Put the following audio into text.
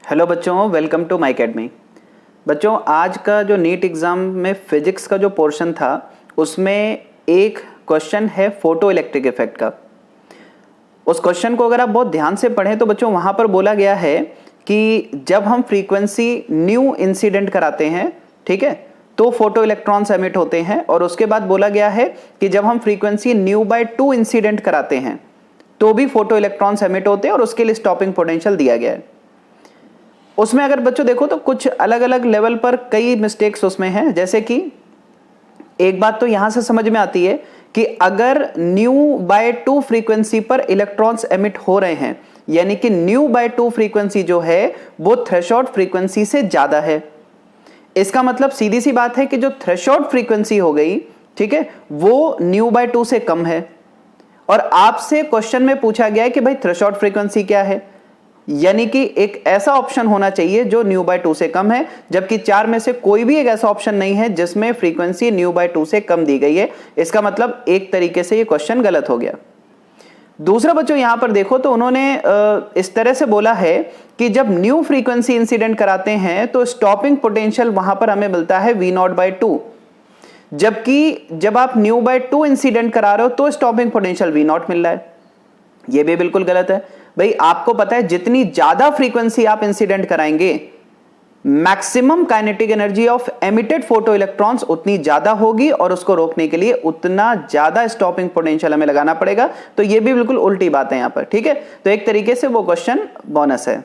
Hello बच्चों, welcome to my academy. बच्चों, आज का जो नीट एग्ज़ाम में फिजिक्स का जो पोर्शन था उसमें एक क्वेश्चन है फोटो इलेक्ट्रिक इफेक्ट का। उस क्वेश्चन को अगर आप बहुत ध्यान से पढ़ें तो बच्चों वहाँ पर बोला गया है कि जब हम फ्रीक्वेंसी न्यू इंसिडेंट कराते हैं, ठीक है, तो फोटो इलेक्ट्रॉन्स एमिट होते हैं। और उसके बाद बोला गया है कि जब हम फ्रीक्वेंसी न्यू बाय 2 इंसिडेंट कराते हैं तो भी फोटो इलेक्ट्रॉन्स एमिट होते हैं और उसके लिए स्टॉपिंग पोटेंशियल दिया गया है। उसमें अगर बच्चों देखो तो कुछ अलग अलग लेवल पर कई मिस्टेक्स उसमें हैं। जैसे कि एक बात तो यहां से समझ में आती है कि अगर न्यू बाय 2 फ्रीक्वेंसी पर इलेक्ट्रॉन्स एमिट हो रहे हैं, यानी कि न्यू बाय 2 फ्रीक्वेंसी जो है वो थ्रेशोल्ड फ्रीक्वेंसी से ज्यादा है। इसका मतलब सीधी सी बात है कि जो थ्रेशोल्ड फ्रीक्वेंसी हो गई, ठीक है, वो न्यू बाय 2 से कम है। और आपसे क्वेश्चन में पूछा गया है कि भाई थ्रेशोल्ड फ्रीक्वेंसी क्या है, यानी कि एक ऐसा ऑप्शन होना चाहिए जो न्यू बाय 2 से कम है, जबकि 4 में से कोई भी एक ऐसा ऑप्शन नहीं है जिसमें फ्रीक्वेंसी न्यू बाय 2 से कम दी गई है। इसका मतलब एक तरीके से ये क्वेश्चन गलत हो गया। दूसरा बच्चों यहां पर देखो तो उन्होंने इस तरह से बोला है कि जब न्यू फ्रीक्वेंसी इंसिडेंट कराते हैं तो स्टॉपिंग पोटेंशियल वहां पर हमें मिलता है V0/2, जबकि जब आप न्यू बाय 2 इंसिडेंट करा रहे हो तो स्टॉपिंग पोटेंशियल V0 मिल रहा है। यह भी बिल्कुल गलत है। भाई आपको पता है जितनी ज्यादा फ्रीक्वेंसी आप इंसिडेंट कराएंगे, maximum kinetic energy of emitted photo electrons उतनी ज्यादा होगी और उसको रोकने के लिए उतना ज्यादा स्टॉपिंग पोटेंशियल हमें लगाना पड़ेगा। तो यह भी बिल्कुल उल्टी बात है यहां पर, ठीक है। तो एक तरीके से वो क्वेश्चन बोनस है।